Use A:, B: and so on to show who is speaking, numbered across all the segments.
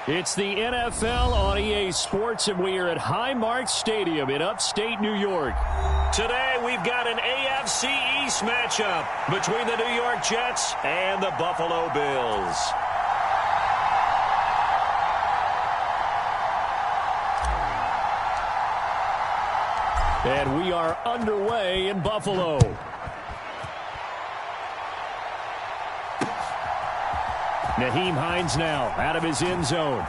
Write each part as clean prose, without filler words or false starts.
A: It's the NFL on EA Sports, and we are at Highmark Stadium in upstate New York. Today, we've got an AFC East matchup between the New York Jets and the Buffalo Bills. And we are underway in Buffalo. Nyheim Hines now out of his end zone.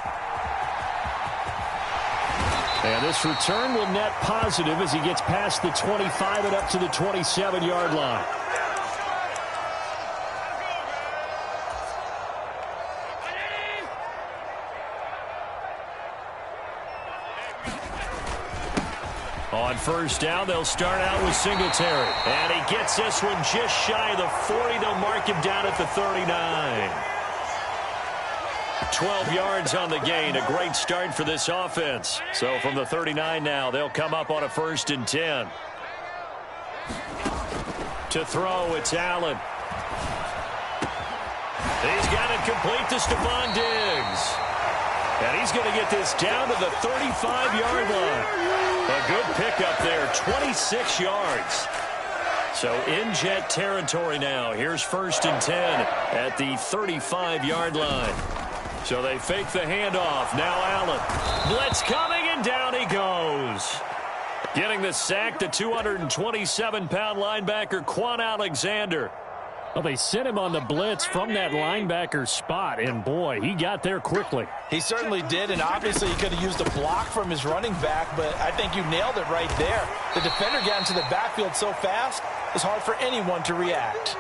A: And this return will net positive as he gets past the 25 and up to the 27-yard line. On first down, they'll start out with Singletary. And he gets this one just shy of the 40. They'll mark him down at the 39. 12 yards on the gain. A great start for this offense. So from the 39 now, they'll come up on a 1st and 10. To throw, it's Allen. He's got it complete to Stephon Diggs. And he's going to get this down to the 35-yard line. A good pickup there, 26 yards. So in Jet territory now. Here's 1st and 10 at the 35-yard line. So they fake the handoff. Now Allen. Blitz coming, and down he goes. Getting the sack, the 227-pound linebacker, Quan Alexander. Well, they sent him on the blitz from that linebacker spot, and boy, he got there quickly.
B: He certainly did, and obviously he could have used a block from his running back, but I think you nailed it right there. The defender got into the backfield so fast, it's hard for anyone to react.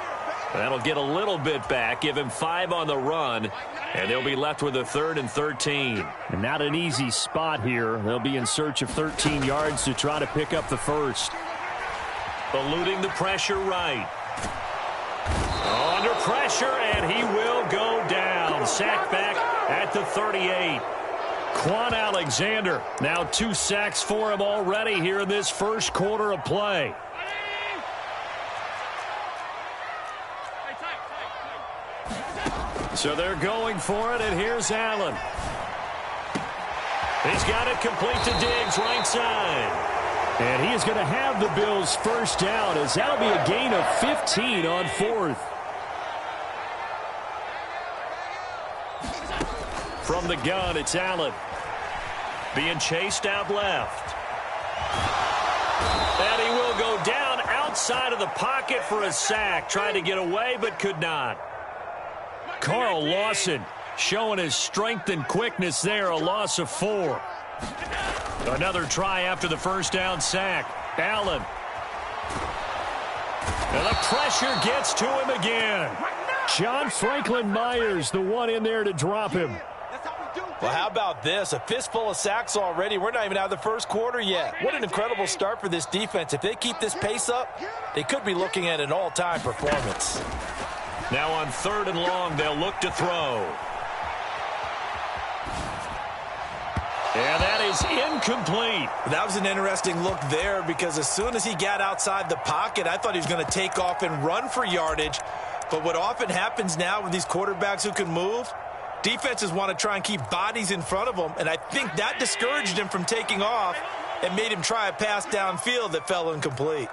A: That'll get a little bit back, give him 5 on the run, and they'll be left with a 3rd and 13. And not an easy spot here. They'll be in search of 13 yards to try to pick up the first. Eluding the pressure right. Under pressure, and he will go down. Sacked back at the 38. Quan Alexander, now 2 sacks for him already here in this first quarter of play. So they're going for it, and here's Allen. He's got it complete to Diggs, right side. And he is going to have the Bills' first down, as that'll be a gain of 15 on 4th. From the gun, it's Allen. Being chased out left. And he will go down outside of the pocket for a sack. Tried to get away, but could not. Carl Lawson showing his strength and quickness there, a loss of 4. Another try after the first down sack. Allen. And the pressure gets to him again. John Franklin Myers, the one in there to drop him.
B: Well, how about this? A fistful of sacks already. We're not even out of the first quarter yet. What an incredible start for this defense. If they keep this pace up, they could be looking at an all-time performance.
A: Now on 3rd and long, they'll look to throw. And that is incomplete.
B: That was an interesting look there, because as soon as he got outside the pocket, I thought he was going to take off and run for yardage. But what often happens now with these quarterbacks who can move, defenses want to try and keep bodies in front of them, and I think that discouraged him from taking off and made him try a pass downfield that fell incomplete.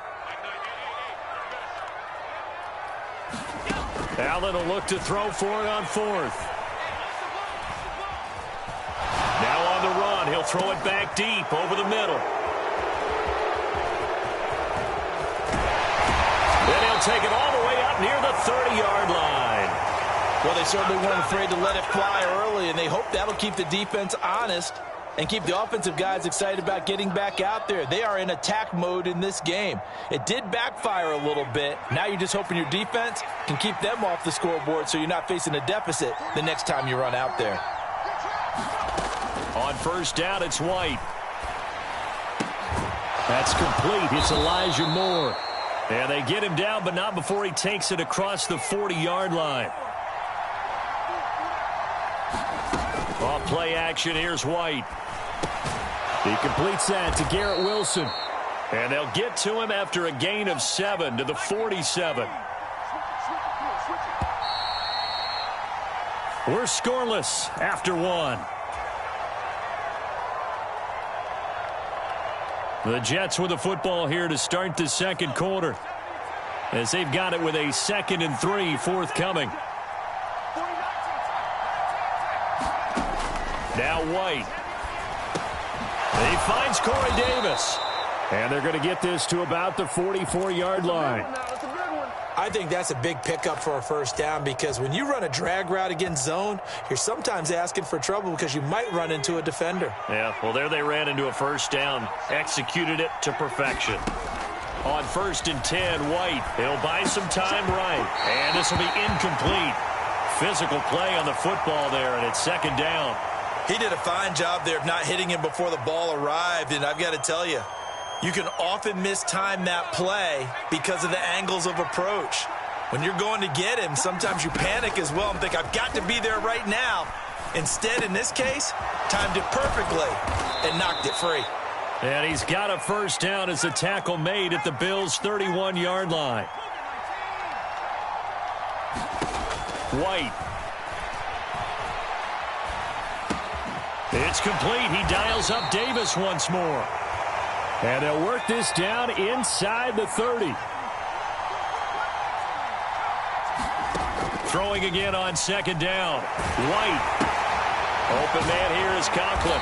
A: Allen will look to throw for it on 4th. Now on the run, he'll throw it back deep over the middle. Then he'll take it all the way up near the 30-yard line.
B: Well, they certainly weren't afraid to let it fly early, and they hope that'll keep the defense honest and keep the offensive guys excited about getting back out there. They are in attack mode in this game. It did backfire a little bit. Now you're just hoping your defense can keep them off the scoreboard so you're not facing a deficit the next time you run out there.
A: On first down, it's White. That's complete. It's Elijah Moore. And they get him down, but not before he takes it across the 40-yard line. Off play action, here's White. He completes that to Garrett Wilson. And they'll get to him after a gain of 7 to the 47. We're scoreless after 1. The Jets with the football here to start the second quarter, as they've got it with a 2nd and 3 forthcoming. Now White. He finds Corey Davis. And they're going to get this to about the 44-yard line.
B: I think that's a big pickup for a first down, because when you run a drag route against zone, you're sometimes asking for trouble because you might run into a defender.
A: Yeah, well, there they ran into a first down. Executed it to perfection. On 1st and 10, White. He'll buy some time right. And this will be incomplete. Physical play on the football there, and it's 2nd down.
B: He did a fine job there of not hitting him before the ball arrived, and I've got to tell you, you can often mistime that play because of the angles of approach. When you're going to get him, sometimes you panic as well and think, I've got to be there right now. Instead, in this case, timed it perfectly and knocked it free.
A: And he's got a first down as the tackle made at the Bills' 31-yard line. White. It's complete. He dials up Davis once more. And they'll work this down inside the 30. Throwing again on 2nd down. White. Open man here is Conklin.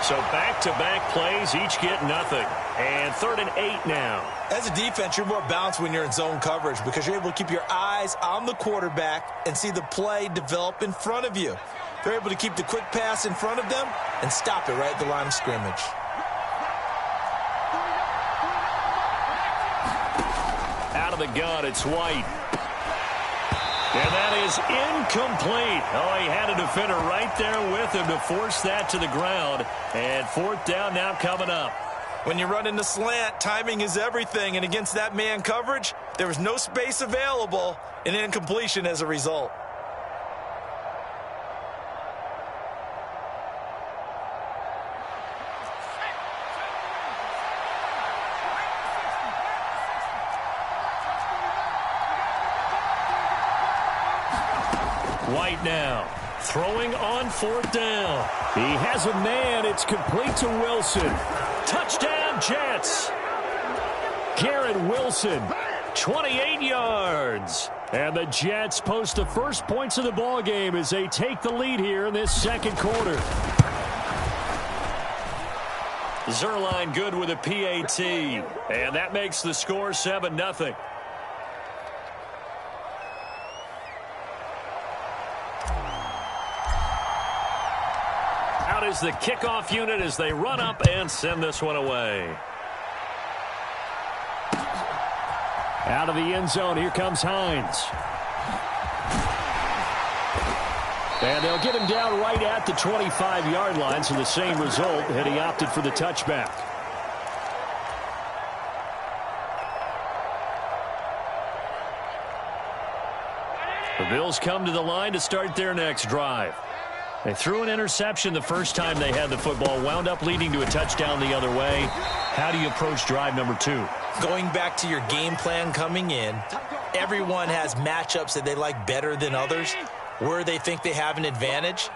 A: So back-to-back plays, each get nothing. And 3rd and 8 now.
B: As a defense, you're more balanced when you're in zone coverage because you're able to keep your eyes on the quarterback and see the play develop in front of you. They're able to keep the quick pass in front of them and stop it right at the line of scrimmage.
A: Out of the gun, it's White. And that is incomplete. Oh, he had a defender right there with him to force that to the ground. And 4th down now coming up.
B: When you run in the slant, timing is everything. And against that man coverage, there was no space available, and incompletion as a result.
A: White now, throwing on 4th down. He has a man. It's complete to Wilson. Touchdown, Jets. Garrett Wilson, 28 yards. And the Jets post the first points of the ball game as they take the lead here in this second quarter. Zerline good with a PAT. And that makes the score 7-0. Out is the kickoff unit as they run up and send this one away. Out of the end zone, here comes Hines. And they'll get him down right at the 25-yard line, so the same result, and he opted for the touchback. The Bills come to the line to start their next drive. They threw an interception the first time they had the football, wound up leading to a touchdown the other way. How do you approach drive number 2?
B: Going back to your game plan coming in, everyone has matchups that they like better than others. Where they think they have an advantage,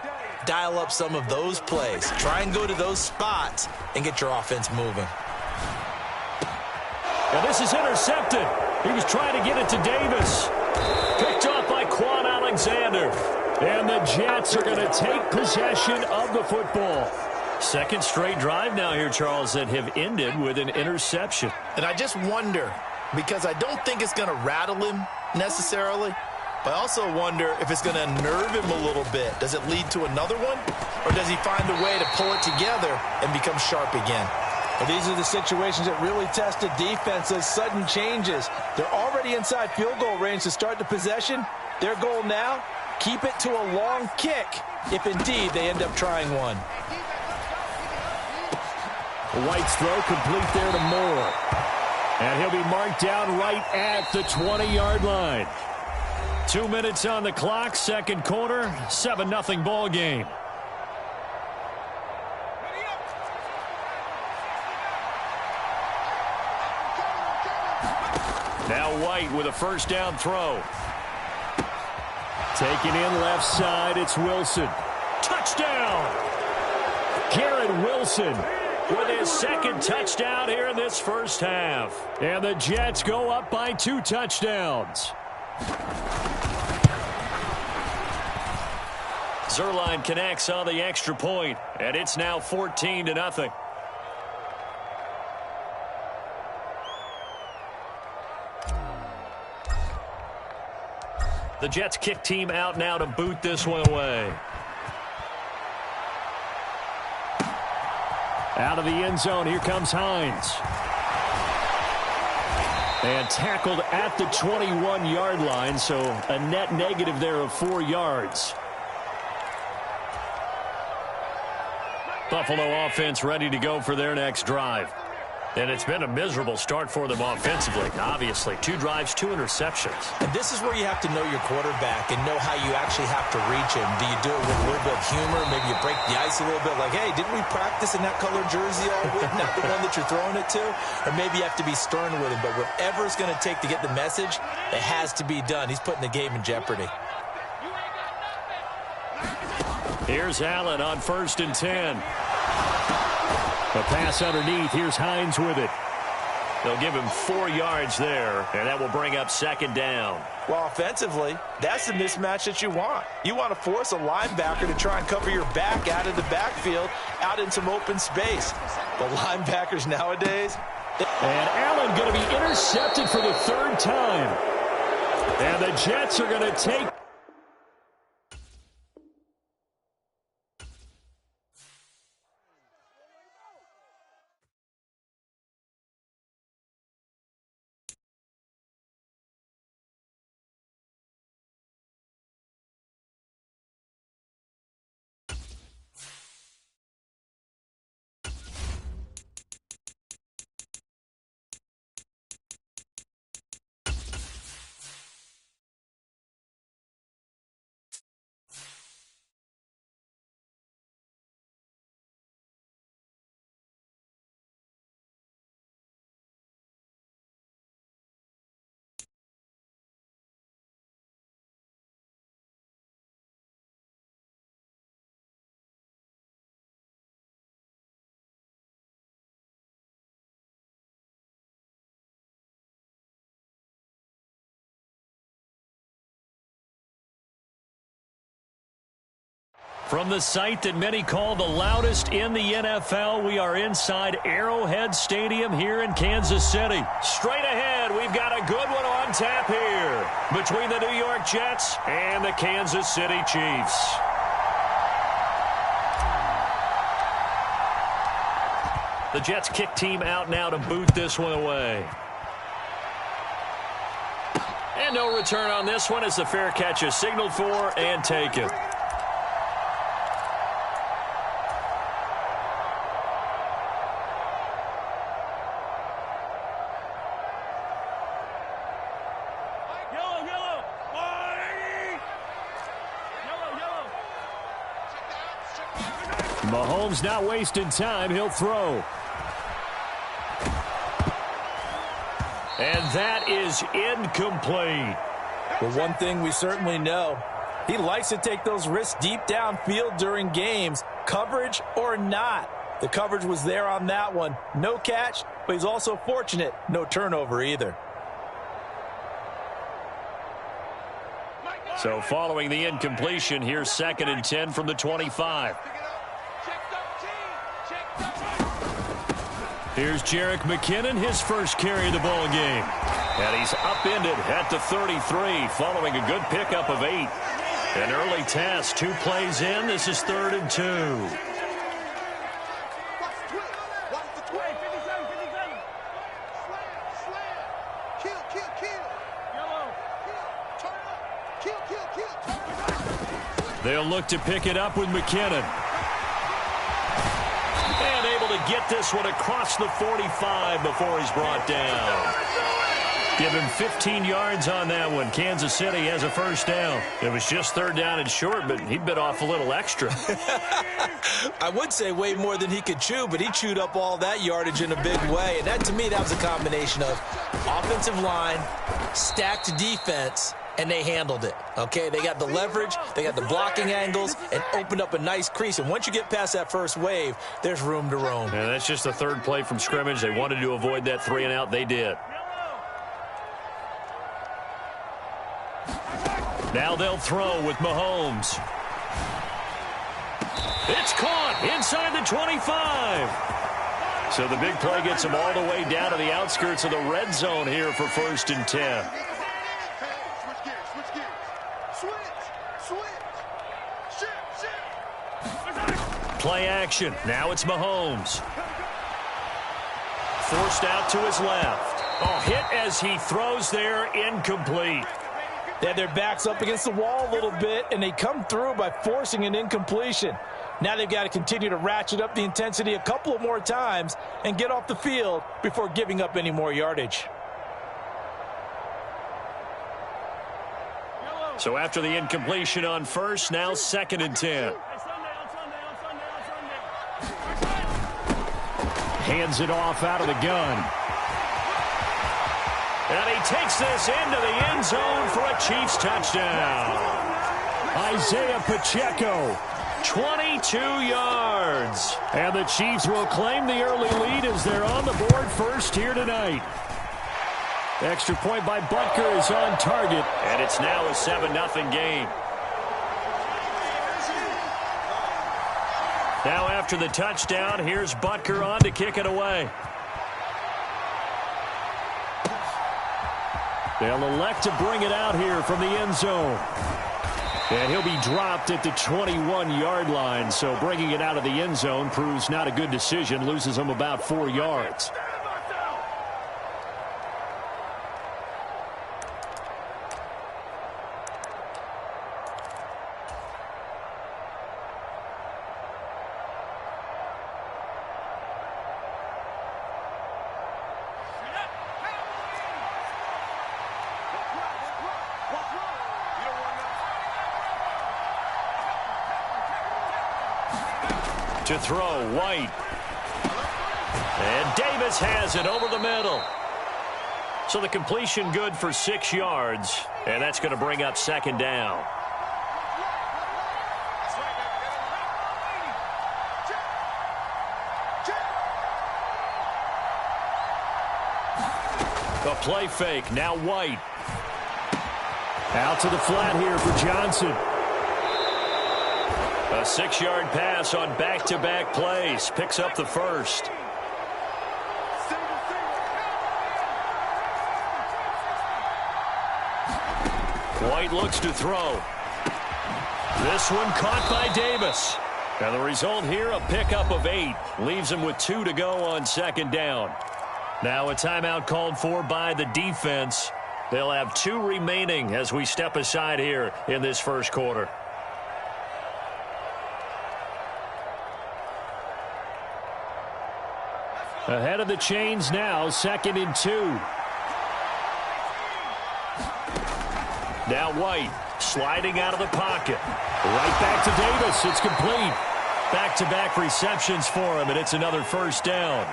B: dial up some of those plays. Try and go to those spots and get your offense moving.
A: Now this is intercepted. He was trying to get it to Davis. Picked off by Quan Alexander. And the Jets are going to take possession of the football. Second straight drive now here, Charles, that have ended with an interception.
B: And I just wonder, because I don't think it's going to rattle him necessarily, but I also wonder if it's going to unnerve him a little bit. Does it lead to another one? Or does he find a way to pull it together and become sharp again? Well, these are the situations that really test a defense's sudden changes. They're already inside field goal range to start the possession. Their goal now, keep it to a long kick, if indeed they end up trying one.
A: White's throw complete there to Moore. And he'll be marked down right at the 20-yard line. 2 minutes on the clock, second quarter, 7-0 ball game. Now White with a first down throw. Taken in left side, it's Wilson. Touchdown! Garrett Wilson with his second touchdown here in this first half. And the Jets go up by 2 touchdowns. Zerline connects on the extra point, and it's now 14-0. The Jets kick team out now to boot this one away. Out of the end zone, here comes Hines. And tackled at the 21-yard line, so a net negative there of 4 yards. Buffalo offense ready to go for their next drive. And it's been a miserable start for them offensively. Obviously, 2 drives, 2 interceptions.
B: And this is where you have to know your quarterback and know how you actually have to reach him. Do you do it with a little bit of humor? Maybe you break the ice a little bit like, hey, didn't we practice in that colored jersey all week? Not the one that you're throwing it to? Or maybe you have to be stern with him. But whatever it's going to take to get the message, it has to be done. He's putting the game in jeopardy.
A: Here's Allen on 1st and 10. The pass underneath. Here's Hines with it. They'll give him 4 yards there, and that will bring up 2nd down.
B: Well, offensively, that's the mismatch that you want. You want to force a linebacker to try and cover your back out of the backfield, out in some open space. The linebackers nowadays.
A: And Allen going to be intercepted for the 3rd time. And the Jets are going to take. From the site that many call the loudest in the NFL, we are inside Arrowhead Stadium here in Kansas City. Straight ahead, we've got a good one on tap here between the New York Jets and the Kansas City Chiefs. The Jets kick team out now to boot this one away. And no return on this one as the fair catch is signaled for and taken. Mahomes not wasting time. He'll throw. And that is incomplete.
B: Well, one thing we certainly know, he likes to take those risks deep downfield during games, coverage or not. The coverage was there on that one. No catch, but he's also fortunate. No turnover either.
A: So following the incompletion, here's 2nd and 10 from the 25. Here's Jerick McKinnon, his first carry of the ball game. And he's upended at the 33 following a good pickup of 8. An early test, 2 plays in. This is 3rd and 2. They'll look to pick it up with McKinnon. And able to get this one across the 45 before he's brought down. Give him 15 yards on that one. Kansas City has a first down. It was just 3rd down and short, but he bit off a little extra.
B: I would say way more than he could chew, but he chewed up all that yardage in a big way. And that, to me, that was a combination of offensive line, stacked defense, and they handled it, okay? They got the leverage, they got the blocking angles, and opened up a nice crease. And once you get past that first wave, there's room to roam.
A: And that's just the third play from scrimmage. They wanted to avoid that 3-and-out. They did. Now they'll throw with Mahomes. It's caught inside the 25. So the big play gets them all the way down to the outskirts of the red zone here for 1st and 10. Play action. Now it's Mahomes. Forced out to his left. Oh, hit as he throws there, incomplete.
B: They had their backs up against the wall a little bit, and they come through by forcing an incompletion. Now they've got to continue to ratchet up the intensity a couple of more times and get off the field before giving up any more yardage.
A: So after the incompletion on first, now 2nd and 10. Hands it off out of the gun. And he takes this into the end zone for a Chiefs touchdown. Isaiah Pacheco, 22 yards. And the Chiefs will claim the early lead as they're on the board first here tonight. Extra point by Butker is on target. And it's now a 7-0 game. Now after the touchdown, here's Butker on to kick it away. They'll elect to bring it out here from the end zone. And he'll be dropped at the 21-yard line. So bringing it out of the end zone proves not a good decision. Loses him about 4 yards. To throw, White. And Davis has it over the middle. So the completion good for 6 yards. And that's going to bring up 2nd down. A play fake. Now White. Out to the flat here for Johnson. A 6-yard pass on back-to-back plays. Picks up the first. White looks to throw. This one caught by Davis. And the result here, a pickup of 8. Leaves him with 2 to go on 2nd down. Now a timeout called for by the defense. They'll have 2 remaining as we step aside here in this first quarter. Ahead of the chains now, 2nd and 2. Now White sliding out of the pocket. Right back to Davis. It's complete. Back-to-back receptions for him, and it's another 1st down.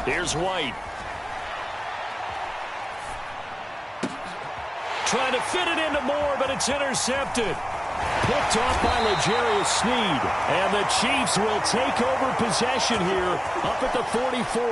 A: Here's White. Trying to fit it into Moore, but it's intercepted. Picked off by L'Jarius Sneed. And the Chiefs will take over possession here up at the 44.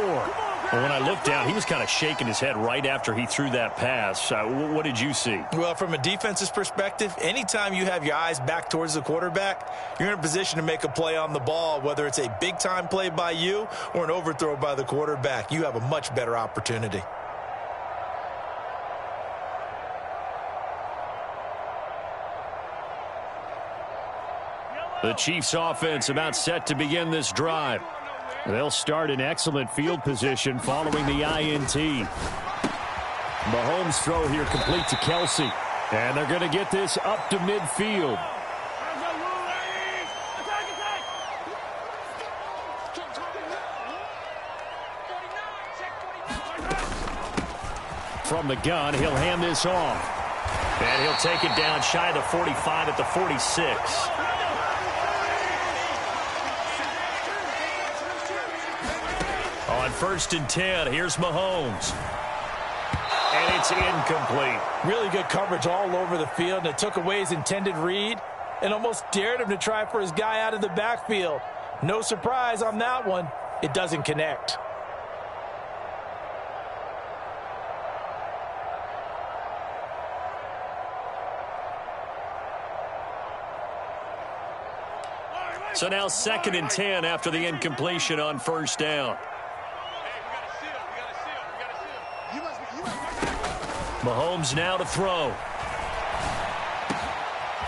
A: Well, when I looked down, he was kind of shaking his head right after he threw that pass. What did you see?
B: Well, from a defense's perspective, anytime you have your eyes back towards the quarterback, you're in a position to make a play on the ball, whether it's a big-time play by you or an overthrow by the quarterback. You have a much better opportunity.
A: The Chiefs offense about set to begin this drive. They'll start in excellent field position following the INT. Mahomes' throw here complete to Kelsey. And they're going to get this up to midfield. From the gun, he'll hand this off. And he'll take it down shy of the 45 at the 46. On 1st and 10, here's Mahomes. And it's incomplete.
B: Really good coverage all over the field, and it took away his intended read and almost dared him to try for his guy out of the backfield. No surprise on that one. It doesn't connect.
A: So now 2nd and 10 after the incompletion on 1st down. Mahomes now to throw.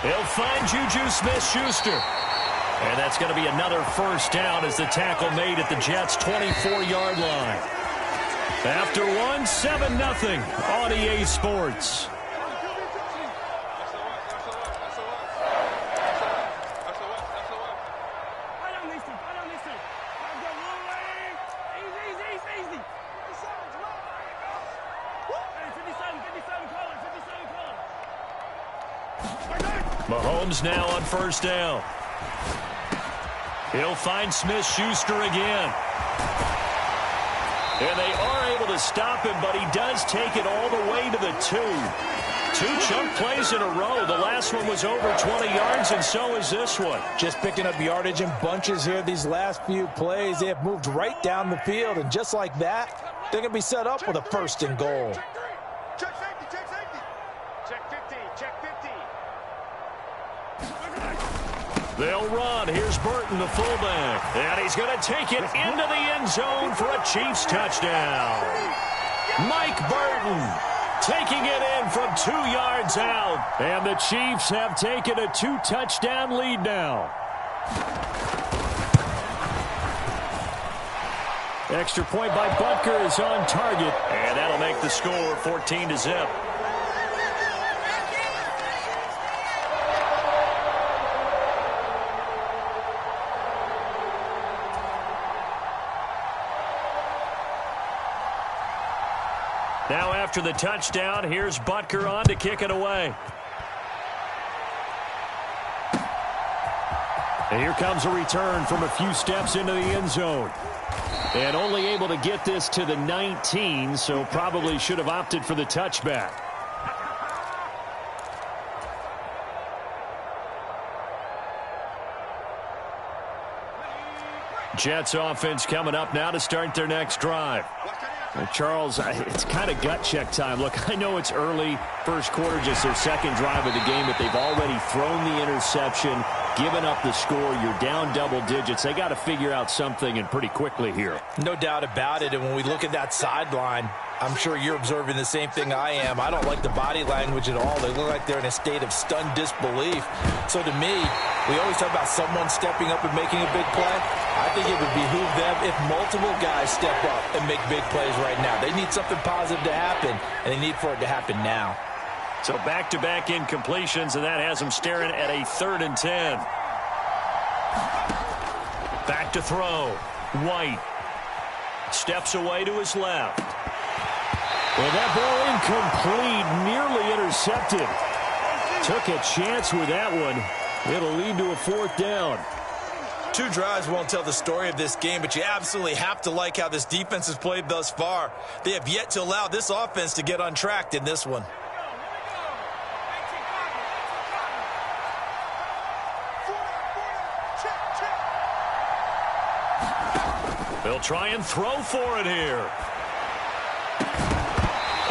A: He'll find Juju Smith-Schuster. And that's going to be another 1st down as the tackle made at the Jets' 24-yard line. After one, 7-0 on EA Sports. Mahomes now on 1st down. He'll find Smith-Schuster again. And they are able to stop him, but he does take it all the way to the 2. 2 chunk plays in a row. The last one was over 20 yards, and so is this one.
B: Just picking up yardage in bunches here these last few plays. They have moved right down the field, and just like that, they're going to be set up with a 1st and goal.
C: Check safety, check safety. Check 50, check 50.
A: They'll run. Here's Burton, the fullback. And he's going to take it into the end zone for a Chiefs touchdown. Mike Burton taking it in from 2 yards out. And the Chiefs have taken a 2-touchdown lead now. Extra point by Butker is on target. And that'll make the score 14-0. Now after the touchdown, here's Butker on to kick it away. And here comes a return from a few steps into the end zone. And only able to get this to the 19, so probably should have opted for the touchback. Jets offense coming up now to start their next drive. Charles, it's kind of gut check time. Look, I know it's early, first quarter, just their 2nd drive of the game, but they've already thrown the interception, given up the score. You're down double digits. They got to figure out something, and pretty quickly here.
B: No doubt about it, and when we look at that sideline, I'm sure you're observing the same thing I am. I don't like the body language at all. They look like they're in a state of stunned disbelief. So to me, we always talk about someone stepping up and making a big play. I think it would behoove them if multiple guys step up and make big plays right now. They need something positive to happen, and they need for it to happen now.
A: So back-to-back incompletions, and that has them staring at a 3rd and 10. Back to throw. White steps away to his left. And that ball incomplete, nearly intercepted. Took a chance with that one. It'll lead to a 4th down.
B: 2 drives won't tell the story of this game, but you absolutely have to like how this defense has played thus far. They have yet to allow this offense to get untracked in this one.
A: They'll try and throw for it here.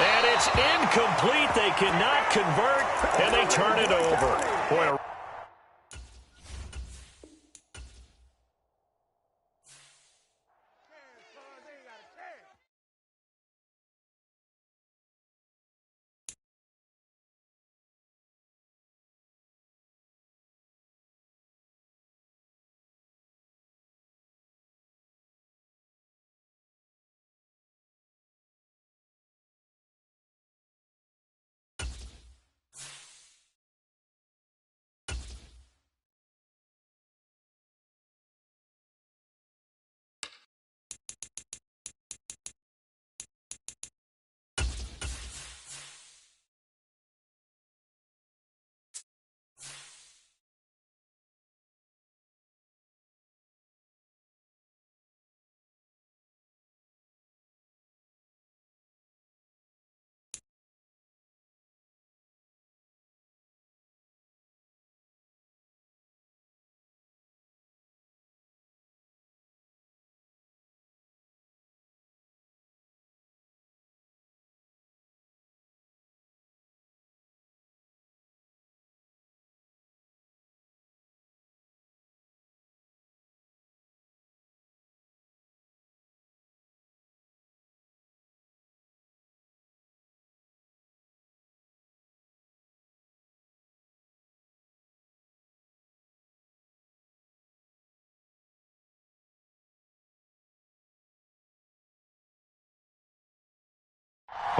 A: And it's incomplete. They cannot convert, and they turn it over. Boy,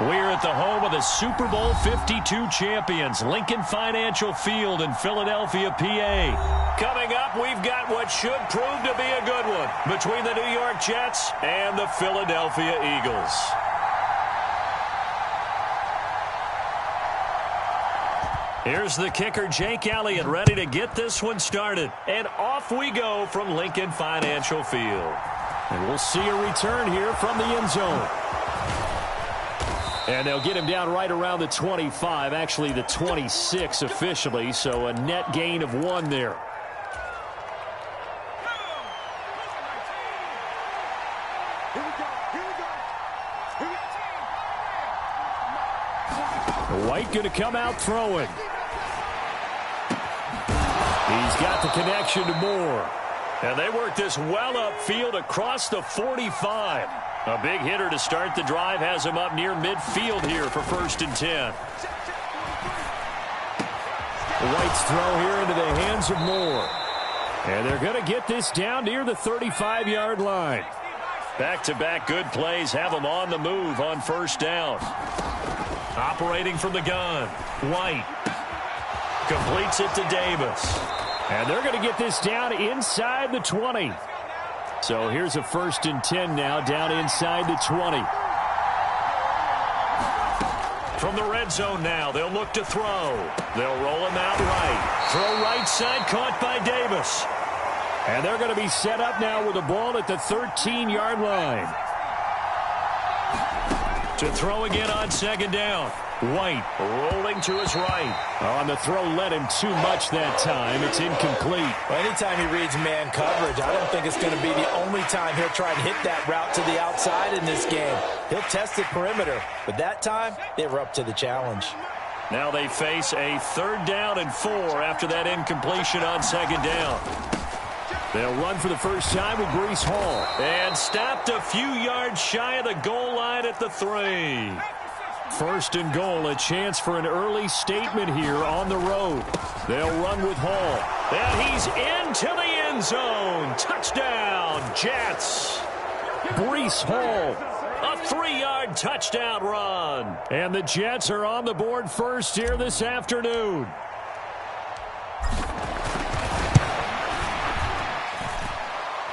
A: We're at the home of the Super Bowl 52 champions, Lincoln Financial Field in Philadelphia, PA. Coming up, we've got what should prove to be a good one between the New York Jets and the Philadelphia Eagles. Here's the kicker, Jake Elliott, ready to get this one started. And off we go from Lincoln Financial Field. And we'll see a return here from the end zone. And they'll get him down right around the 25, actually the 26 officially, so a net gain of 1 there. White going to come out throwing. He's got the connection to Moore. And they work this well upfield across the 45. A big hitter to start the drive has him up near midfield here for 1st and 10. White's throw here into the hands of Moore. And they're going to get this down near the 35-yard line. Back-to-back good plays have them on the move on 1st down. Operating from the gun, White completes it to Davis. And they're going to get this down inside the 20. So here's a 1st and 10 now down inside the 20. From the red zone now, they'll look to throw. They'll roll him out right. Throw right side, caught by Davis. And they're going to be set up now with the ball at the 13-yard line. To throw again on 2nd down. White rolling to his right. On the throw, led him too much that time. It's incomplete.
B: Well, anytime he reads man coverage, I don't think it's going to be the only time he'll try to hit that route to the outside in this game. He'll test the perimeter, but that time, they were up to the challenge.
A: Now they face a 3rd down and 4 after that incompletion on 2nd down. They'll run for the first time with Breece Hall. And stopped a few yards shy of the goal line at the 3. 1st and goal, a chance for an early statement here on the road. They'll run with Hall. And he's into the end zone. Touchdown, Jets. Breece Hall, a 3-yard touchdown run. And the Jets are on the board first here this afternoon.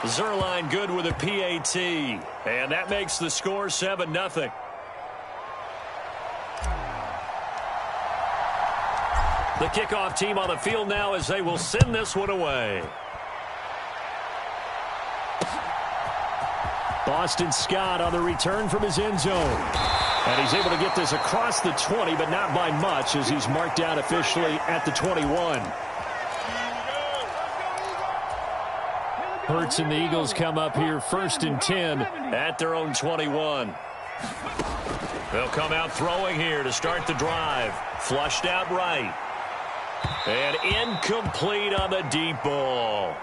A: Zerline good with a PAT. And that makes the score 7-0. The kickoff team on the field now as they will send this one away. Boston Scott on the return from his end zone. And he's able to get this across the 20, but not by much as he's marked down officially at the 21. Hurts and the Eagles come up here 1st and 10 at their own 21. They'll come out throwing here to start the drive. Flushed out right. And incomplete on the deep ball.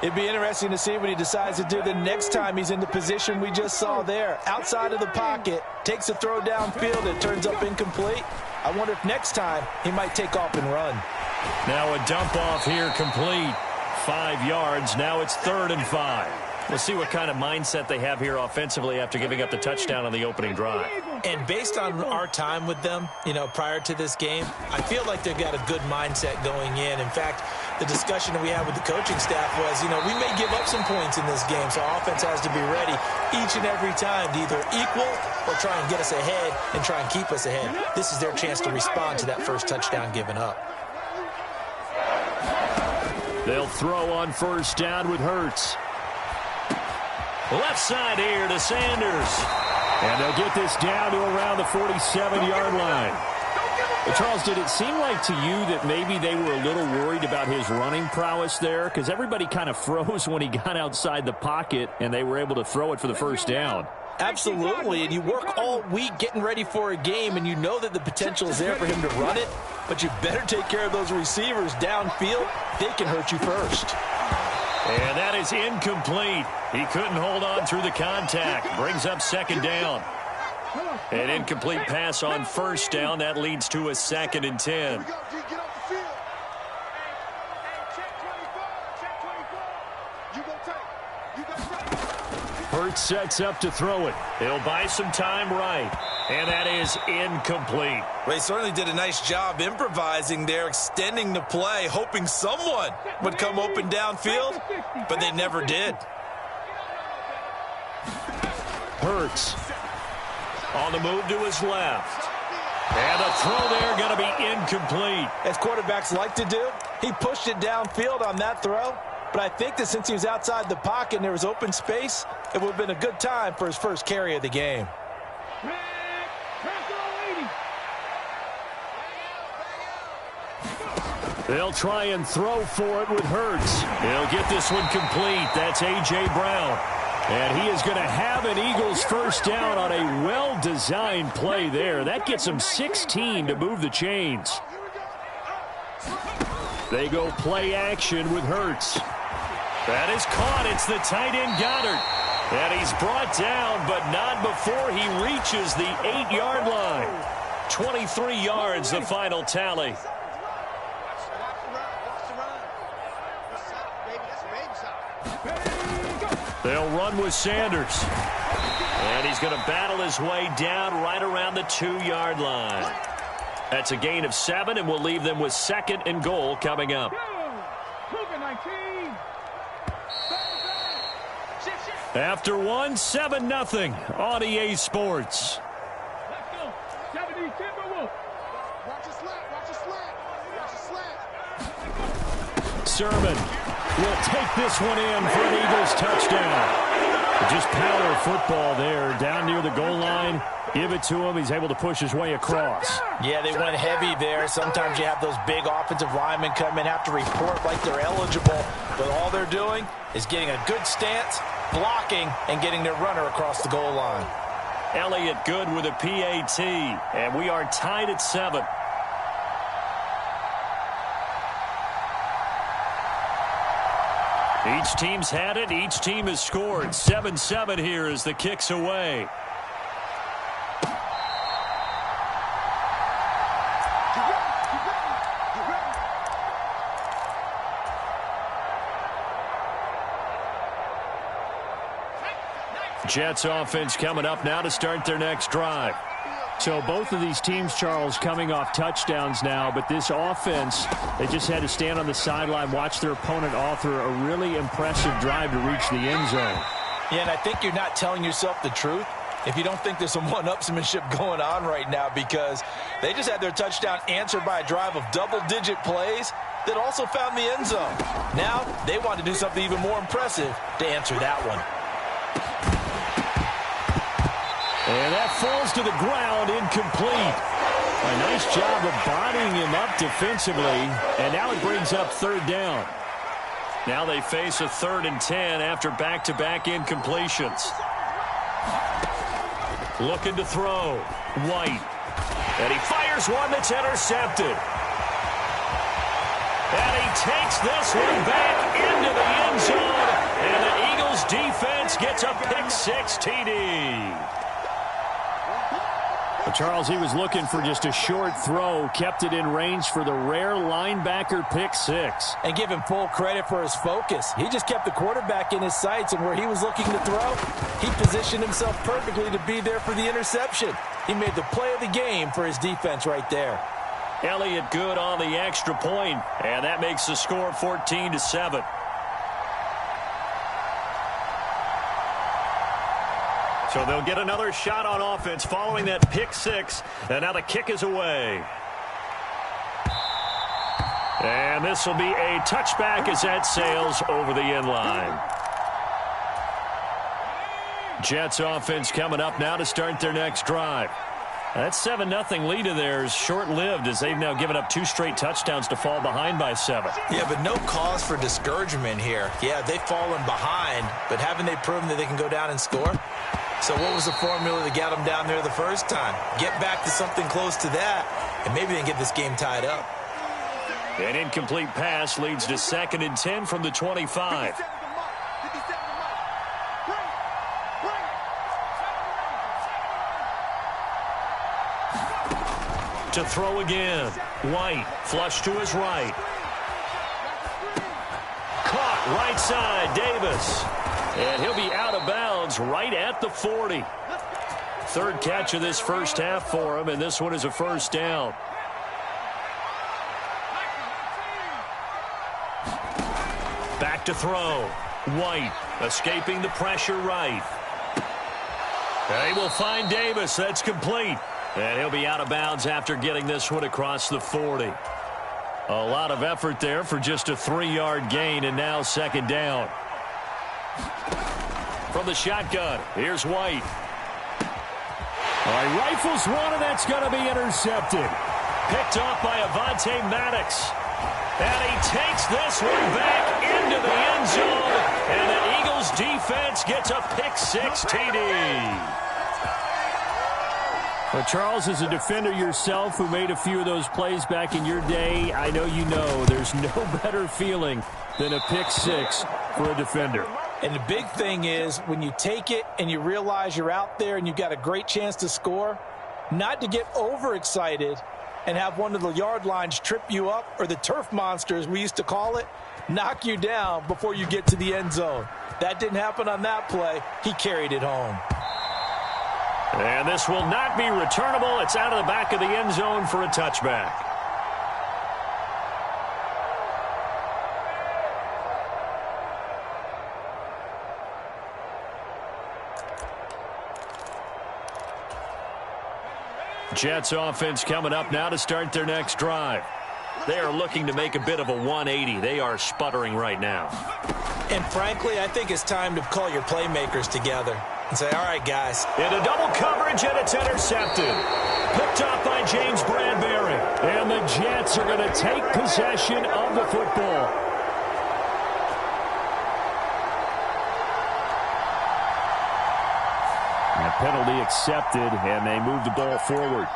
B: It'd be interesting to see what he decides to do the next time he's in the position we just saw there. Outside of the pocket, takes a throw downfield, it turns up incomplete. I wonder if next time he might take off and run.
A: Now a dump off here complete. 5 yards. Now it's 3rd and 5. We'll see what kind of mindset they have here offensively after giving up the touchdown on the opening drive.
B: And based on our time with them, prior to this game, I feel like they've got a good mindset going in. In fact, the discussion that we had with the coaching staff was, we may give up some points in this game, so our offense has to be ready each and every time to either equal or try and get us ahead and try and keep us ahead. This is their chance to respond to that first touchdown given up.
A: They'll throw on 1st down with Hurts. Left side here to Sanders. And they'll get this down to around the 47-yard line. But Charles, did it seem like to you that maybe they were a little worried about his running prowess there? Because everybody kind of froze when he got outside the pocket, and they were able to throw it for the 1st down.
B: Absolutely, and you work all week getting ready for a game, and you know that the potential is there for him to run it, but you better take care of those receivers downfield. They can hurt you first.
A: And that is incomplete. He couldn't hold on through the contact. Brings up 2nd down. An incomplete pass on 1st down. That leads to a 2nd and 10. Hurts sets up to throw it. He'll buy some time right. And that is incomplete.
B: They certainly did a nice job improvising there, extending the play, hoping someone would come open downfield, but they never did.
A: Hurts on the move to his left. And the throw there going to be incomplete.
B: As quarterbacks like to do, he pushed it downfield on that throw. But I think that since he was outside the pocket and there was open space, it would have been a good time for his first carry of the game.
A: They'll try and throw for it with Hurts. He'll get this one complete. That's A.J. Brown. And he is going to have an Eagles first down on a well-designed play there. That gets him 16 to move the chains. They go play action with Hurts. That is caught. It's the tight end Goddard. And he's brought down, but not before he reaches the 8-yard line. 23 yards, the final tally. They'll run with Sanders. And he's going to battle his way down right around the 2-yard line. That's a gain of 7, and we'll leave them with 2nd and goal coming up. After 1, 7-0 on EA Sports. Sermon will take this one in for an Eagles touchdown. Just power football there down near the goal line. Give it to him. He's able to push his way across.
B: Yeah, they went heavy there. Sometimes you have those big offensive linemen come in, have to report like they're eligible. But all they're doing is getting a good stance, blocking, and getting their runner across the goal line.
A: Elliott good with a PAT. And we are tied at 7. Each team's had it. Each team has scored. 7-7 here as the kick's away. Jets offense coming up now to start their next drive. So both of these teams, Charles, coming off touchdowns now, but this offense, they just had to stand on the sideline, watch their opponent author a really impressive drive to reach the end zone.
B: Yeah, and I think you're not telling yourself the truth if you don't think there's some one-upsmanship going on right now, because they just had their touchdown answered by a drive of double-digit plays that also found the end zone. Now they want to do something even more impressive to answer that one.
A: And that falls to the ground, incomplete. A nice job of bodying him up defensively, and now it brings up 3rd down. Now they face a 3rd and 10 after back-to-back incompletions. Looking to throw. White. And he fires one that's intercepted. And he takes this one back into the end zone, and the Eagles defense gets a pick-6 TD. Charles, he was looking for just a short throw, kept it in range for the rare linebacker pick-6.
B: And give him full credit for his focus. He just kept the quarterback in his sights, and where he was looking to throw, he positioned himself perfectly to be there for the interception. He made the play of the game for his defense right there.
A: Elliott good on the extra point, and that makes the score 14-7. So they'll get another shot on offense following that pick-6, and now the kick is away. And this will be a touchback as that sails over the end line. Jets offense coming up now to start their next drive. That 7-0 lead of theirs short-lived as they've now given up 2 straight touchdowns to fall behind by 7.
B: Yeah, but no cause for discouragement here. Yeah, they've fallen behind, but haven't they proven that they can go down and score? So what was the formula that got them down there the first time? Get back to something close to that, and maybe they can get this game tied up.
A: An incomplete pass leads to 2nd and 10 from the 25. To throw again. White, flush to his right. Caught Right side, Davis. And he'll be out of bounds right at the 40. Third catch of this first half for him, and this one is a first down. Back to throw. White escaping the pressure right. They will find Davis. That's complete. And he'll be out of bounds after getting this one across the 40. A lot of effort there for just a 3-yard gain, and now second down. From the shotgun, here's White. All right, rifles one, and that's going to be intercepted. Picked off by Avonte Maddox. And he takes this one back into the end zone. And the Eagles defense gets a pick-6 TD.
D: Well, Charles, as a defender yourself who made a few of those plays back in your day, I know you know there's no better feeling than a pick-6 for a defender.
B: And the big thing is when you take it and you realize you're out there and you've got a great chance to score, not to get overexcited and have one of the yard lines trip you up, or the turf monsters we used to call it, knock you down before you get to the end zone. That didn't happen on that play. He carried it home.
A: And this will not be returnable. It's out of the back of the end zone for a touchback. Jets offense coming up now to start their next drive. They are looking to make a bit of a 180. They are sputtering right now.
B: And frankly, I think it's time to call your playmakers together and say, all right, guys.
A: Into double coverage, and it's intercepted. Picked up by James Bradbury. And the Jets are going to take possession of the football.
D: And a penalty accepted, and they move the ball forward.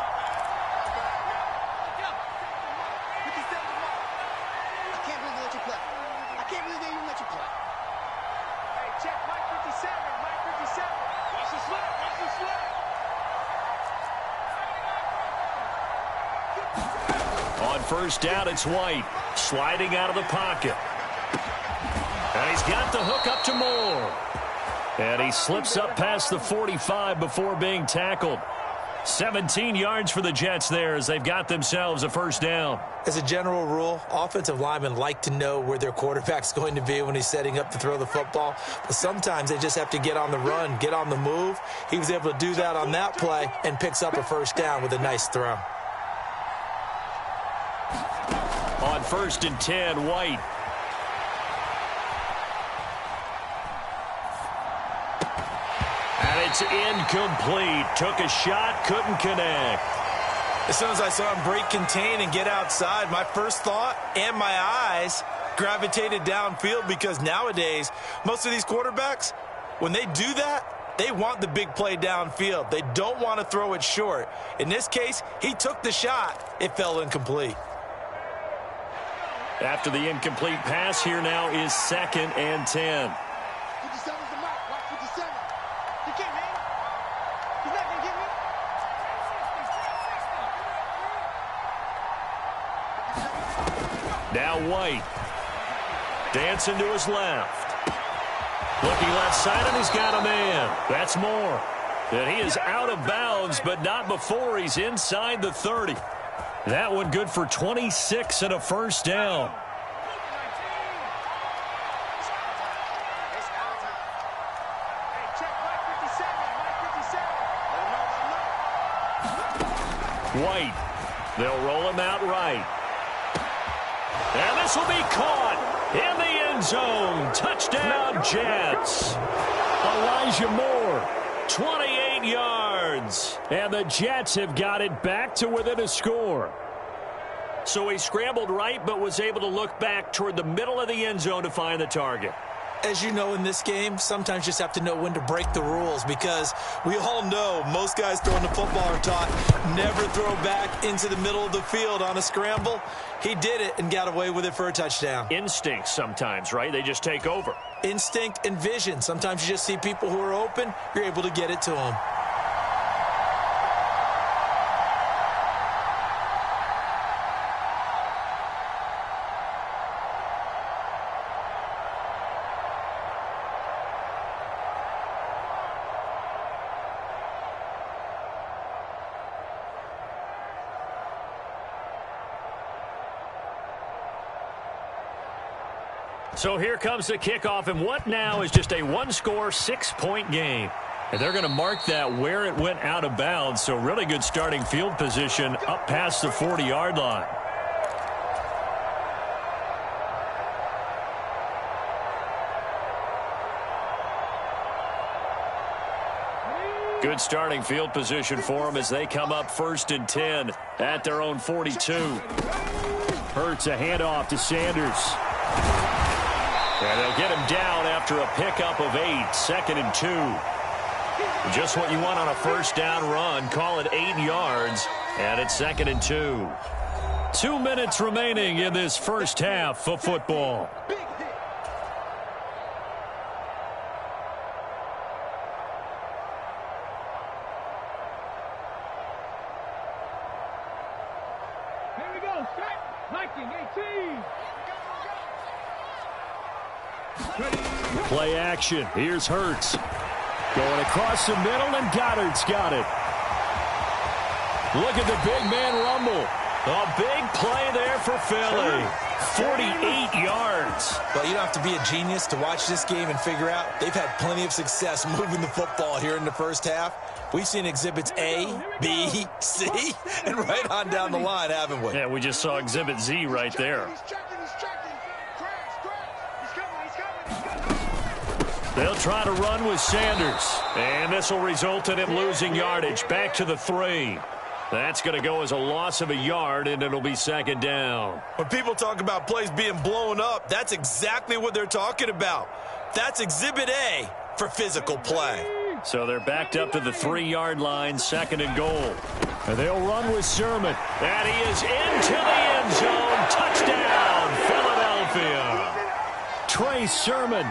A: First down, it's White. Sliding out of the pocket. And he's got the hook up to Moore. And he slips up past the 45 before being tackled. 17 yards for the Jets there as they've got themselves a first down.
B: As a general rule, offensive linemen like to know where their quarterback's going to be when he's setting up to throw the football. But sometimes they just have to get on the run, get on the move. He was able to do that on that play and picks up a first down with a nice throw.
A: On 1st and 10, White. And it's incomplete. Took a shot, couldn't connect.
B: As soon as I saw him break contain and get outside, my first thought and my eyes gravitated downfield, because nowadays, most of these quarterbacks, when they do that, they want the big play downfield. They don't want to throw it short. In this case, he took the shot. It fell incomplete.
A: After the incomplete pass, here now is 2nd and 10.
C: 57's the mark. Watch 57. You can't, man. He's not going to get me.
A: Now White. Dancing to his left. Looking left side, and he's got a man. That's Moore. And he is out of bounds, but not before he's inside the 30. That one good for 26 and a first down. White. They'll roll him out right. And this will be caught in the end zone. Touchdown, Jets. Elijah Moore, 28 yards. And the Jets have got it back to within a score. So he scrambled right, but was able to look back toward the middle of the end zone to find the target.
B: As you know, in this game, sometimes you just have to know when to break the rules, because we all know most guys throwing the football are taught never throw back into the middle of the field on a scramble. He did it and got away with it for a touchdown.
A: Instinct sometimes, right? They just take over.
B: Instinct and vision. Sometimes you just see people who are open, you're able to get it to them.
A: So here comes the kickoff, and what now is just a one-score, 6-point game. And they're going to mark that where it went out of bounds, so really good starting field position up past the 40-yard line. Good starting field position for them as they come up 1st and 10 at their own 42.
D: Hurts a handoff to Sanders.
A: And they'll get him down after a pickup of 8, 2nd and 2. Just what you want on a first down run. Call it 8 yards, and it's 2nd and 2. 2 minutes remaining in this first half of football.
C: Here we go. Strike. Viking 18.
D: Play action. Here's Hurts. Going across the middle, and Goddard's got it.
A: Look at the big man rumble. A big play there for Philly. 48 yards.
B: Well, you don't have to be a genius to watch this game and figure out they've had plenty of success moving the football here in the first half. We've seen exhibits A, B, C, and right on down the line, haven't we?
A: Yeah, we just saw exhibit Z right there.
C: He's checking. Crash. He's coming.
A: They'll try to run with Sanders. And this will result in him losing yardage back to the 3. That's going to go as a loss of a yard, and it'll be 2nd down.
B: When people talk about plays being blown up, that's exactly what they're talking about. That's exhibit A for physical play.
A: So they're backed up to the 3-yard line, 2nd and goal.
D: And they'll run with Sermon.
A: And he is into the end zone. Touchdown, Philadelphia.
D: Cray Sermon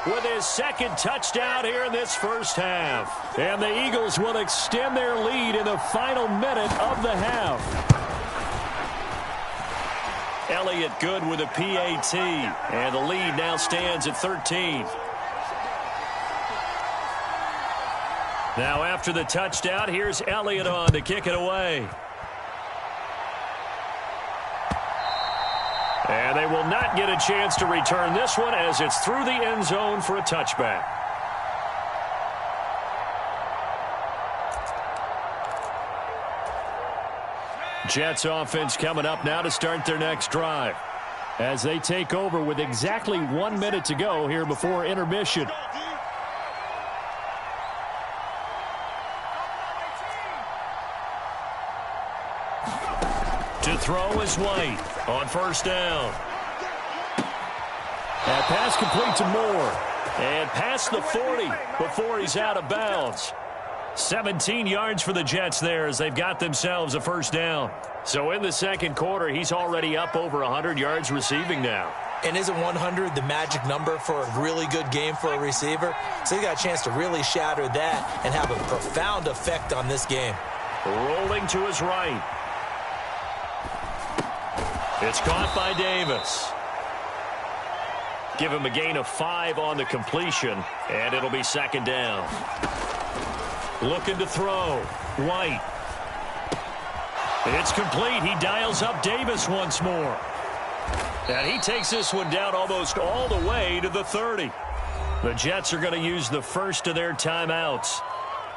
A: with his 2nd touchdown here in this first half.
D: And the Eagles will extend their lead in the final minute of the half.
A: Elliott good with a PAT. And the lead now stands at 13. Now after the touchdown, here's Elliott on to kick it away. And they will not get a chance to return this one as it's through the end zone for a touchback. Jets offense coming up now to start their next drive,
D: as they take over with exactly 1 minute to go here before intermission.
A: To throw is White on first down.
D: That pass complete to Moore.
A: And past the 40 before he's out of bounds. 17 yards for the Jets there as they've got themselves a first down. So in the second quarter, he's already up over 100 yards receiving now.
B: And isn't 100 the magic number for a really good game for a receiver? So he got a chance to really shatter that and have a profound effect on this game.
A: Rolling to his right. It's caught by Davis. Give him a gain of 5 on the completion, and it'll be 2nd down. Looking to throw. White. It's complete. He dials up Davis once more. And he takes this one down almost all the way to the 30. The Jets are going to use the first of their timeouts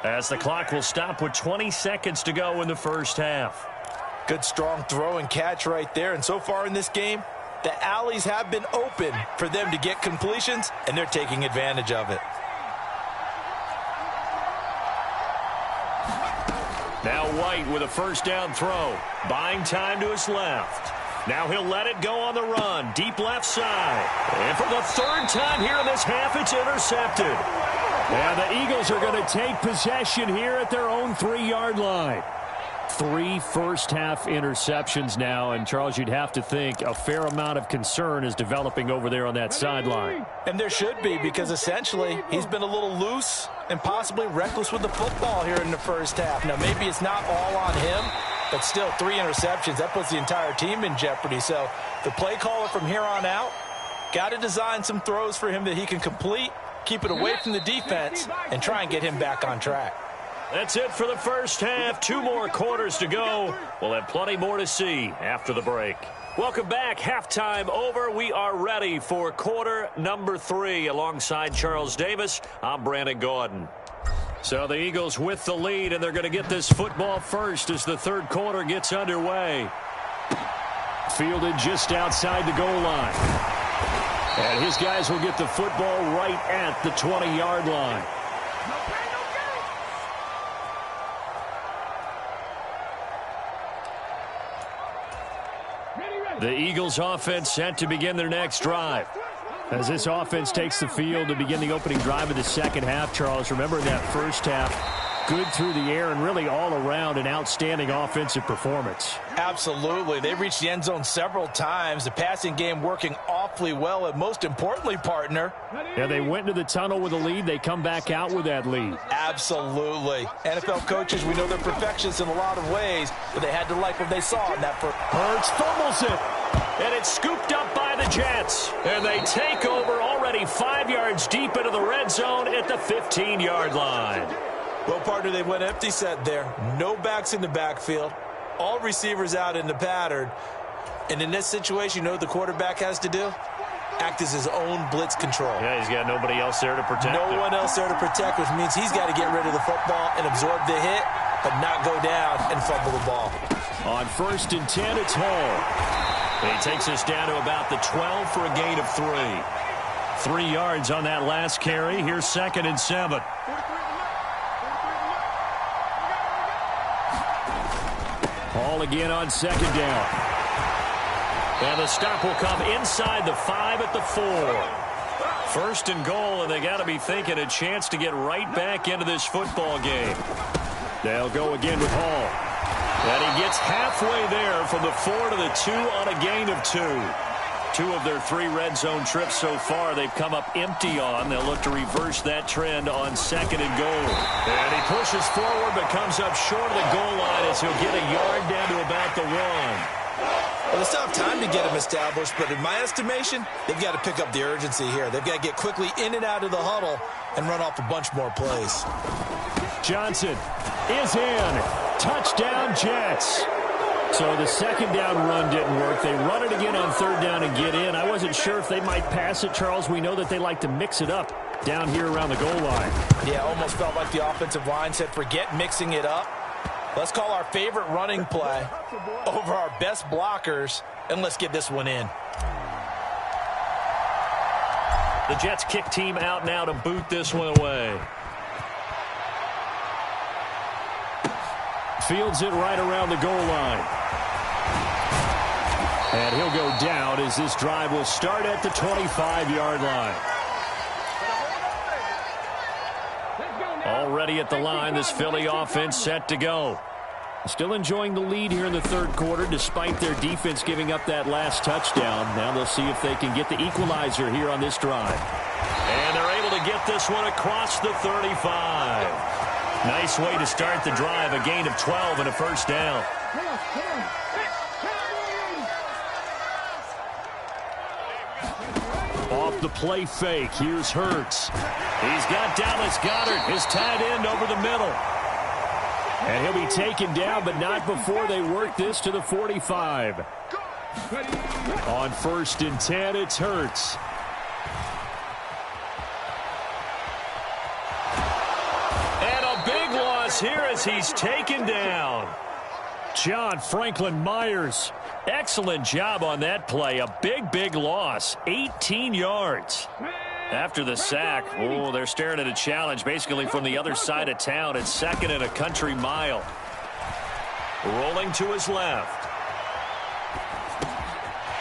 A: as the clock will stop with 20 seconds to go in the first half.
B: Good strong throw and catch right there. And so far in this game, the alleys have been open for them to get completions, and they're taking advantage of it.
A: Now White with a first down throw. Buying time to his left. Now he'll let it go on the run. Deep left side. And for the 3rd time here in this half, it's intercepted.
D: And the Eagles are going to take possession here at their own 3-yard line. 3 first-half interceptions now, and Charles, you'd have to think a fair amount of concern is developing over there on that sideline.
B: And there should be, because essentially he's been a little loose and possibly reckless with the football here in the first half. Now, maybe it's not all on him, but still 3 interceptions. That puts the entire team in jeopardy. So the play caller from here on out got to design some throws for him that he can complete, keep it away from the defense, and try and get him back on track.
A: That's it for the first half. 2 more quarters to go. We'll have plenty more to see after the break. Welcome back. Halftime over. We are ready for quarter number 3. Alongside Charles Davis, I'm Brandon Gordon. So the Eagles with the lead, and they're going to get this football first as the third quarter gets underway. Fielded just outside the goal line. And his guys will get the football right at the 20-yard line. The Eagles offense set to begin their next drive. As this offense takes the field to begin the opening drive of the second half, Charles, remember that first half, good through the air and really all around an outstanding offensive performance.
B: Absolutely. They reached the end zone several times. The passing game working awfully well, and most importantly, partner.
D: Yeah, they went into the tunnel with a lead. They come back out with that lead.
B: Absolutely. NFL coaches, we know they're perfectionists in a lot of ways, but they had to like what they saw in that first.
D: Hurts fumbles it.
A: And it's scooped up by the Jets. And they take over already 5 yards deep into the red zone at the 15-yard line.
B: Well, partner, they went empty set there. No backs in the backfield. All receivers out in the pattern. And in this situation, you know what the quarterback has to do? Act as his own blitz control.
A: Yeah, he's got nobody else there to protect him.
B: No one else there to protect, which means he's got to get rid of the football and absorb the hit, but not go down and fumble the ball.
A: On 1st and 10, it's Hall. He takes us down to about the 12 for a gain of 3. 3 yards on that last carry. Here's 2nd and 7. Hall again on 2nd down. And the stop will come inside the 5 at the 4. 1st and goal, and they got to be thinking a chance to get right back into this football game. They'll go again with Hall. And he gets halfway there from the 4 to the 2 on a gain of 2. 2 of their 3 red zone trips so far they've come up empty on. They'll look to reverse that trend on 2nd and goal. And he pushes forward but comes up short of the goal line as he'll get a yard down to about the 1.
B: Well, they still have time to get him established, but in my estimation, they've got to pick up the urgency here. They've got to get quickly in and out of the huddle and run off a bunch more plays.
D: Johnson is in. Touchdown, Jets. So the 2nd down run didn't work. They run it again on 3rd down and get in. I wasn't sure if they might pass it, Charles. We know that they like to mix it up down here around the goal line.
B: Yeah, almost felt like the offensive line said, forget mixing it up. Let's call our favorite running play over our best blockers, and let's get this one in.
A: The Jets kick team out now to boot this one away. Fields it right around the goal line. And he'll go down as this drive will start at the 25-yard line. Already at the line, this Philly offense set to go. Still enjoying the lead here in the 3rd quarter despite their defense giving up that last touchdown. Now they'll see if they can get the equalizer here on this drive. And they're able to get this one across the 35. Nice way to start the drive, a gain of 12 and a 1st down. Off the play fake, here's Hurts. He's got Dallas Goedert, his tight end, over the middle. And he'll be taken down, but not before they work this to the 45. On 1st and 10, it's Hurts. Here as he's taken down. John Franklin Myers. Excellent job on that play. A big loss. 18 yards. After the sack, oh, they're staring at a challenge basically from the other side of town. It's 2nd and a country mile. Rolling to his left.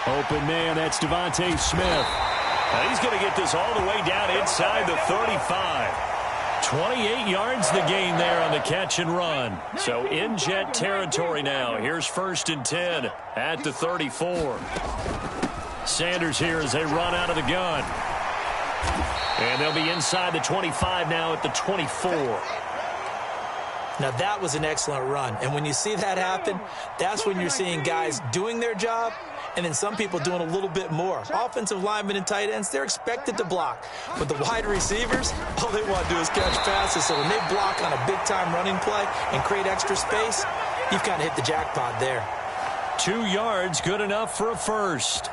A: Open man, that's Devontae Smith. Now he's going to get this all the way down inside the 35. 28 yards the gain there on the catch and run. So in Jet territory now. Here's 1st and 10 at the 34. Sanders here as they run out of the gun. And they'll be inside the 25 now at the 24.
B: Now that was an excellent run. And when you see that happen, that's when you're seeing guys doing their job and then some people doing a little bit more. Offensive linemen and tight ends, they're expected to block. But the wide receivers, all they want to do is catch passes. So when they block on a big-time running play and create extra space, you've kind of hit the jackpot there.
A: 2 yards, good enough for a first.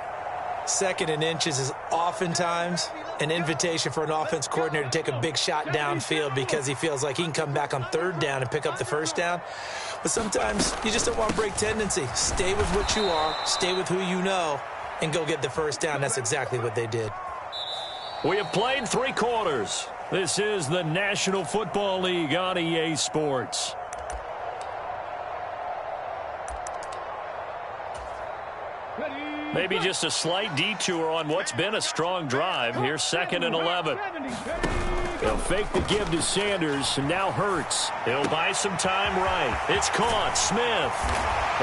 B: 2nd and inches is oftentimes an invitation for an offense coordinator to take a big shot downfield because he feels like he can come back on 3rd down and pick up the 1st down. But sometimes you just don't want to break tendency. Stay with what you are, stay with who you know, and go get the 1st down. That's exactly what they did.
A: We have played 3 quarters. This is the National Football League on EA Sports. Maybe just a slight detour on what's been a strong drive. Here's 2nd and 11. They'll fake the give to Sanders, and now Hurts. He'll buy some time right. It's caught. Smith.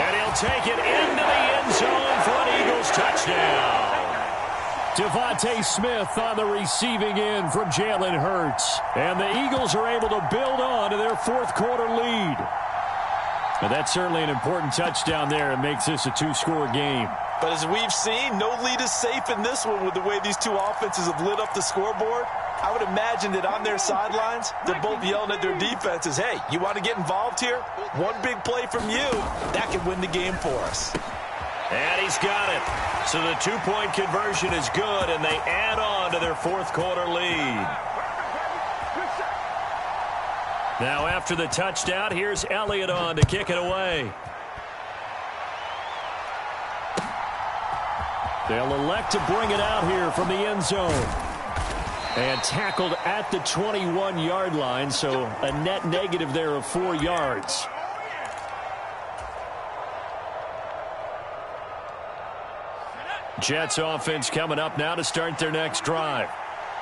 A: And he'll take it into the end zone for an Eagles touchdown. Devontae Smith on the receiving end from Jalen Hurts. And the Eagles are able to build on to their 4th quarter lead. And that's certainly an important touchdown there. It makes this a 2-score game.
B: But as we've seen, no lead is safe in this one with the way these 2 offenses have lit up the scoreboard. I would imagine that on their sidelines, they're both yelling at their defenses, hey, you want to get involved here? One big play from you, that could win the game for us.
A: And he's got it. So the 2-point conversion is good, and they add on to their 4th quarter lead. Now after the touchdown, here's Elliott on to kick it away. They'll elect to bring it out here from the end zone. And tackled at the 21-yard line, so a net negative there of 4 yards. Jets offense coming up now to start their next drive.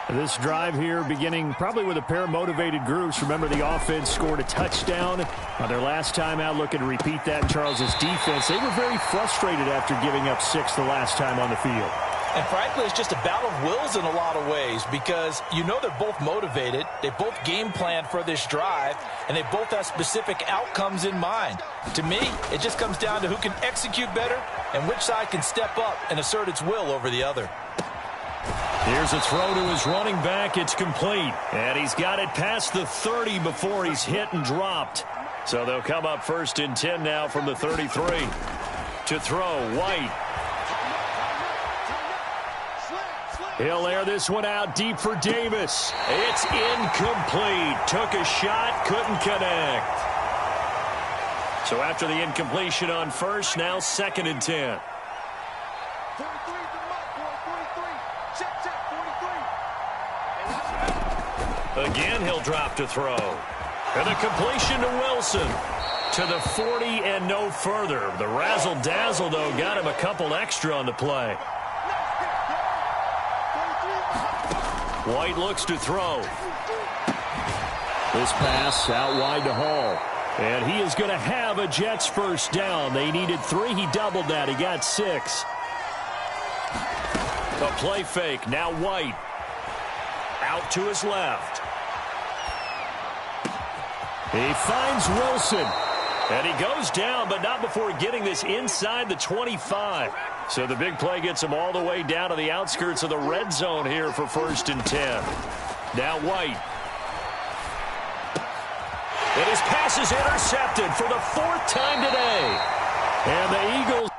D: This drive here beginning probably with a pair of motivated groups. Remember, the offense scored a touchdown on their last time out. Looking to repeat that in Charles's defense. They were very frustrated after giving up 6 the last time on the field.
B: And frankly, it's just a battle of wills in a lot of ways because you know they're both motivated. They both game plan for this drive, and they both have specific outcomes in mind. To me, it just comes down to who can execute better and which side can step up and assert its will over the other.
A: Here's a throw to his running back. It's complete. And he's got it past the 30 before he's hit and dropped. So they'll come up 1st and 10 now from the 33. To throw, White. He'll air this one out deep for Davis. It's incomplete. Took a shot, couldn't connect. So after the incompletion on 1st, now 2nd and 10. Again, he'll drop to throw. And a completion to Wilson. To the 40 and no further. The razzle-dazzle, though, got him a couple extra on the play. White looks to throw.
D: This pass out wide to Hall. And he is going to have a Jets 1st down. They needed 3. He doubled that. He got 6.
A: A play fake. Now White. Out to his left.
D: He finds Wilson.
A: And he goes down, but not before getting this inside the 25. So the big play gets him all the way down to the outskirts of the red zone here for 1st and 10. Now White. And his pass is intercepted for the 4th time today.
D: And the Eagles